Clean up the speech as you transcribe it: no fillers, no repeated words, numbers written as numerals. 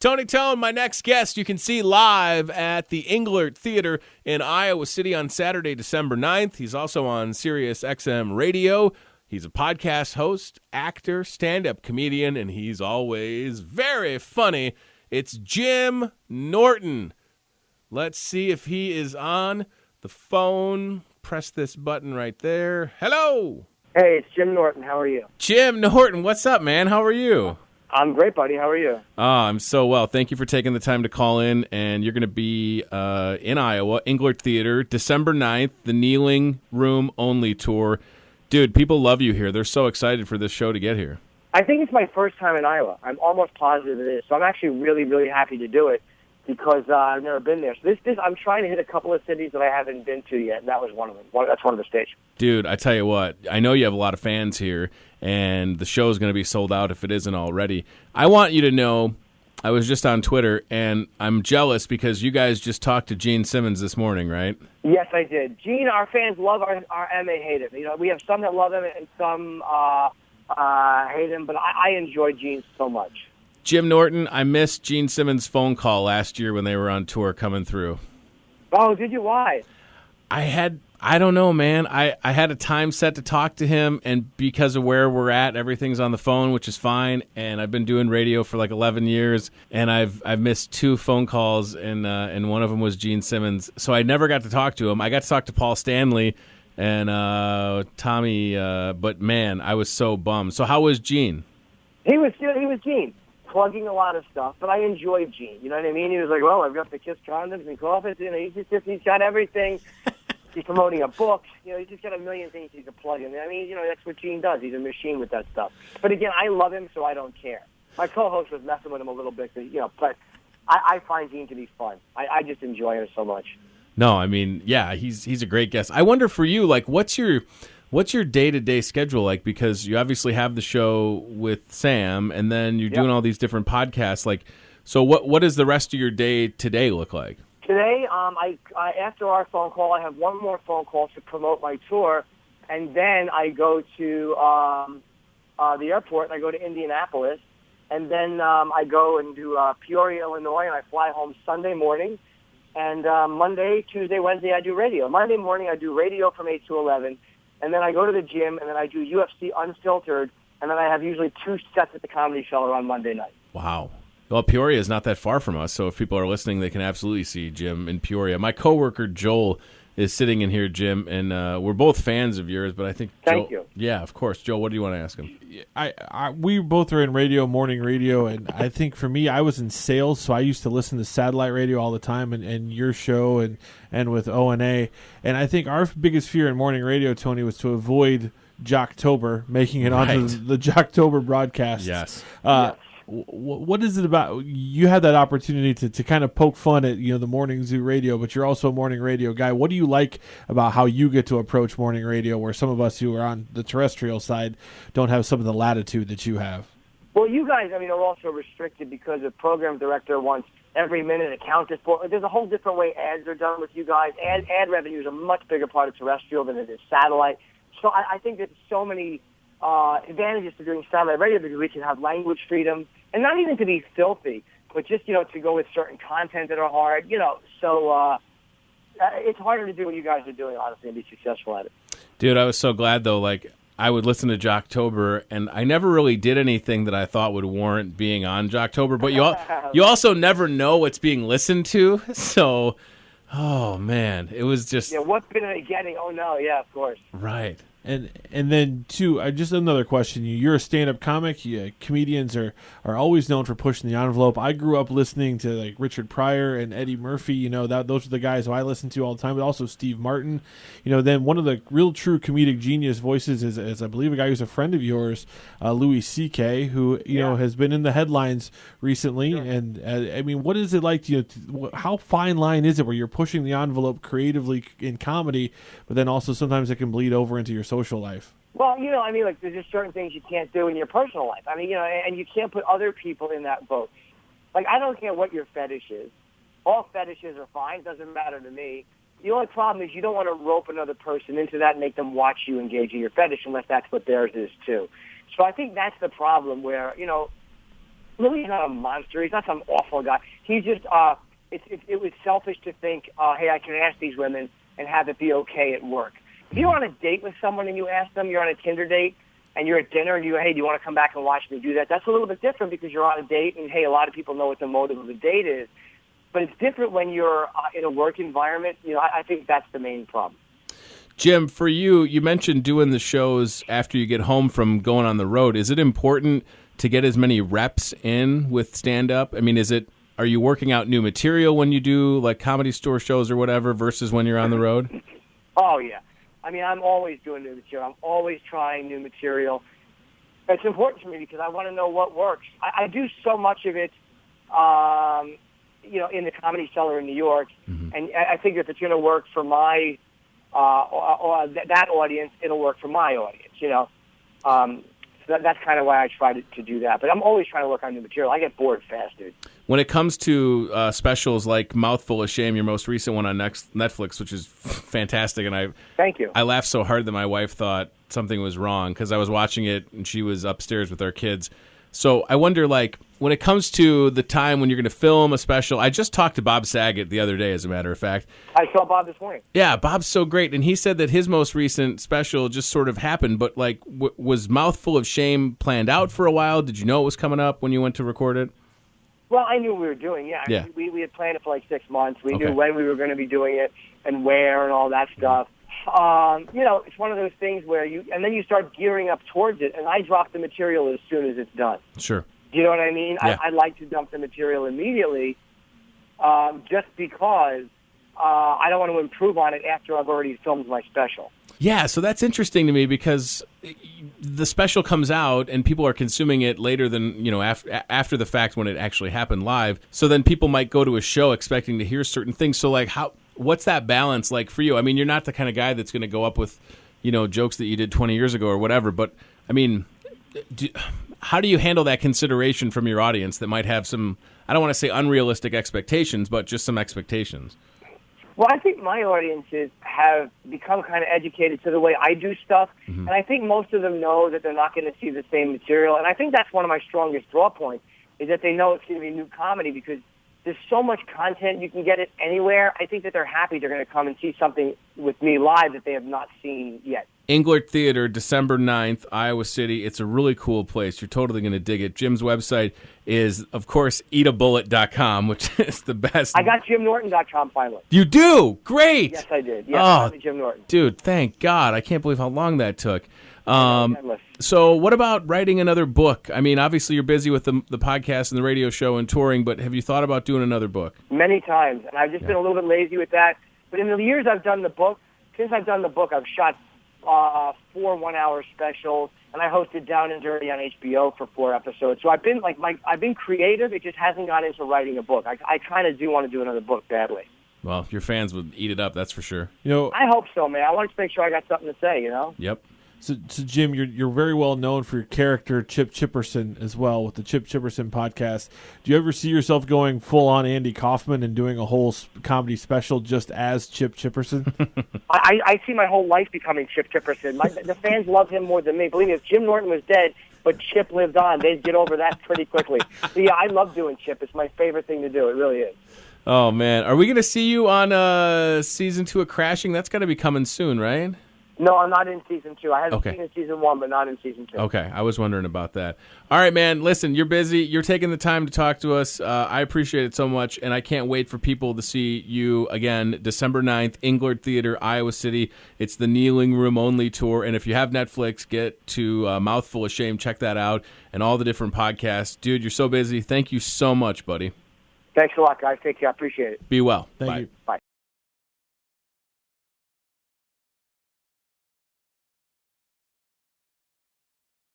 Tony Tone, my next guest, you can see live at the Englert Theater in Iowa City on Saturday, December 9th. He's also on SiriusXM Radio. He's a podcast host, actor, stand-up comedian, and he's always very funny. It's Jim Norton. Let's see if he is on the phone. Press this button right there. Hello. Hey, it's Jim Norton. How are you? Jim Norton, what's up, man? How are you? I'm great, buddy. How are you? I'm so well. Thank you for taking the time to call in. And you're going to be in Iowa, Englert Theater, December 9th, the Kneeling Room Only Tour. Dude, people love you here. They're so excited for this show to get here. I think it's my first time in Iowa. I'm almost positive it is. So I'm actually really, really happy to do it because I've never been there. So this I'm trying to hit a couple of cities that I haven't been to yet, and that was one of them. That's one of the stages. Dude, I tell you what, I know you have a lot of fans here, and the show is going to be sold out if it isn't already. I want you to know, I was just on Twitter, and I'm jealous because you guys just talked to Gene Simmons this morning, right? Yes, I did. Gene, our fans love our and they hate him. You know, we have some that love him and some hate him, but I enjoy Gene so much. Jim Norton, I missed Gene Simmons' phone call last year when they were on tour coming through. Oh, did you? Why? I don't know, man. I had a time set to talk to him, and because of where we're at, everything's on the phone, which is fine. And I've been doing radio for like 11 years, and I've missed 2 phone calls, and one of them was Gene Simmons. So I never got to talk to him. I got to talk to Paul Stanley and Tommy, but man, I was so bummed. So how was Gene? He was Gene. Plugging a lot of stuff, but I enjoyed Gene. You know what I mean? He was like, well, I've got the Kiss condoms and coffins. You know, he's got everything. He's promoting a book. You know, he's just got a million things he can plug in. I mean, you know, that's what Gene does. He's a machine with that stuff. But again, I love him, so I don't care. My co-host was messing with him a little bit, but I find Gene to be fun. I just enjoy him so much. No, I mean, yeah, he's a great guest. I wonder for you, like, what's your day-to-day schedule like? Because you obviously have the show with Sam, and then you're doing all these different podcasts. Like, so what does the rest of your day today look like? Today, I after our phone call, I have one more phone call to promote my tour, and then I go to the airport, and I go to Indianapolis, and then I go and do Peoria, Illinois, and I fly home Sunday morning. And Monday, Tuesday, Wednesday, I do radio. Monday morning, I do radio from 8 to 11. And then I go to the gym, and then I do UFC Unfiltered, and then I have usually 2 sets at the Comedy Cellar on Monday night. Wow. Well, Peoria is not that far from us, so if people are listening, they can absolutely see Jim in Peoria. My coworker Joel is sitting in here, Jim, and we're both fans of yours, but I think Thank you. Yeah, of course. Joel, what do you want to ask him? We both are in radio, morning radio, and I think for me, I was in sales, so I used to listen to satellite radio all the time, and your show, and with O&A. And I think our biggest fear in morning radio, Tony, was to avoid Jocktober, making it onto the Jocktober broadcast. Yes. Yes. What is it about? You had that opportunity to kind of poke fun at the morning zoo radio, but you're also a morning radio guy. What do you like about how you get to approach morning radio, where some of us who are on the terrestrial side don't have some of the latitude that you have? Well, you guys, are also restricted because the program director wants every minute accounted for. There's a whole different way ads are done with you guys. Ad revenue is a much bigger part of terrestrial than it is satellite. So I think there's so many advantages to doing satellite radio because we can have language freedom, and not even to be filthy, but just, to go with certain content that are hard, So it's harder to do what you guys are doing, honestly, and be successful at it. Dude, I was so glad, though, like, I would listen to Jocktober, and I never really did anything that I thought would warrant being on Jocktober, but you also never know what's being listened to, so, oh, man, it was just... Yeah, what bit are they getting? Oh, no, yeah, of course. Right. And then, too, just another question. You're a stand-up comic. Comedians are always known for pushing the envelope. I grew up listening to, like, Richard Pryor and Eddie Murphy. Those are the guys who I listen to all the time, but also Steve Martin. Then one of the real true comedic genius voices is I believe, a guy who's a friend of yours, Louie C.K., who, has been in the headlines recently. Sure. And, what is it like how fine line is it where you're pushing the envelope creatively in comedy, but then also sometimes it can bleed over into your social life? Well, there's just certain things you can't do in your personal life. And you can't put other people in that boat. Like, I don't care what your fetish is. All fetishes are fine. It doesn't matter to me. The only problem is you don't want to rope another person into that and make them watch you engage in your fetish unless that's what theirs is, too. So I think that's the problem where, Louie's not a monster. He's not some awful guy. He's just, it was selfish to think, hey, I can ask these women and have it be okay at work. If you're on a date with someone and you ask them, you're on a Tinder date, and you're at dinner and hey, do you want to come back and watch me do that? That's a little bit different because you're on a date, and hey, a lot of people know what the motive of the date is. But it's different when you're in a work environment. I think that's the main problem. Jim, for you, you mentioned doing the shows after you get home from going on the road. Is it important to get as many reps in with stand-up? I mean, are you working out new material when you do like Comedy Store shows or whatever versus when you're on the road? Oh, yeah. I mean, I'm always doing new material. I'm always trying new material. It's important to me because I want to know what works. I do so much of it, in the Comedy Cellar in New York, and I think if it's going to work for my that audience, it'll work for my audience. So that's kind of why I try to do that. But I'm always trying to work on new material. I get bored fast, dude. When it comes to specials like Mouthful of Shame, your most recent one on Netflix, which is fantastic, and thank you. I laughed so hard that my wife thought something was wrong because I was watching it and she was upstairs with our kids. So I wonder, like, when it comes to the time when you're going to film a special, I just talked to Bob Saget the other day, as a matter of fact. I saw Bob this morning. Yeah, Bob's so great, and he said that his most recent special just sort of happened, but, like, was Mouthful of Shame planned out for a while? Did you know it was coming up when you went to record it? Well, I knew we were doing it. Yeah. We had planned it for like 6 months. We knew when we were going to be doing it and where and all that stuff. It's one of those things where and then you start gearing up towards it, and I drop the material as soon as it's done. Sure. Do you know what I mean? Yeah. I like to dump the material immediately just because I don't want to improve on it after I've already filmed my special. Yeah, so that's interesting to me because the special comes out and people are consuming it later than, after the fact when it actually happened live. So then people might go to a show expecting to hear certain things. So, like, what's that balance like for you? I mean, you're not the kind of guy that's going to go up with, jokes that you did 20 years ago or whatever. But, I mean, how do you handle that consideration from your audience that might have some, I don't want to say unrealistic expectations, but just some expectations? Well, I think my audiences have become kind of educated to the way I do stuff, and I think most of them know that they're not going to see the same material, and I think that's one of my strongest draw points, is that they know it's going to be new comedy because there's so much content, you can get it anywhere. I think that they're happy they're going to come and see something with me live that they have not seen yet. Englert Theater, December 9th, Iowa City. It's a really cool place. You're totally going to dig it. Jim's website is, of course, eatabullet.com, which is the best. I got JimNorton.com finally. You do? Great. Yes, I did. Yes, Jim Norton. Dude, thank God. I can't believe how long that took. So what about writing another book? I mean, obviously you're busy with the podcast and the radio show and touring, but have you thought about doing another book? Many times, and I've just been a little bit lazy with that. But in the years I've done the book, I've shot 4 one-hour specials, and I hosted Down and Dirty on HBO for 4 episodes. So I've been creative. It just hasn't got into writing a book. I kind of do want to do another book badly. Well, your fans would eat it up, that's for sure. I hope so, man. I want to make sure I got something to say. Yep. So Jim, you're very well known for your character Chip Chipperson as well with the Chip Chipperson podcast. Do you ever see yourself going full on Andy Kaufman and doing a whole comedy special just as Chip Chipperson? I see my whole life becoming Chip Chipperson. The fans love him more than me. Believe me, if Jim Norton was dead, but Chip lived on, they'd get over that pretty quickly. So yeah, I love doing Chip. It's my favorite thing to do. It really is. Oh man, are we going to see you on season 2 of Crashing? That's got to be coming soon, right? No, I'm not in season 2. I haven't seen in season 1, but not in season 2. Okay, I was wondering about that. All right, man, listen, you're busy. You're taking the time to talk to us. I appreciate it so much, and I can't wait for people to see you again December 9th, Englert Theater, Iowa City. It's the Kneeling Room Only tour, and if you have Netflix, get to Mouthful of Shame. Check that out, and all the different podcasts. Dude, you're so busy. Thank you so much, buddy. Thanks a lot, guys. Take care. I appreciate it. Be well. Thank Bye. you. Bye.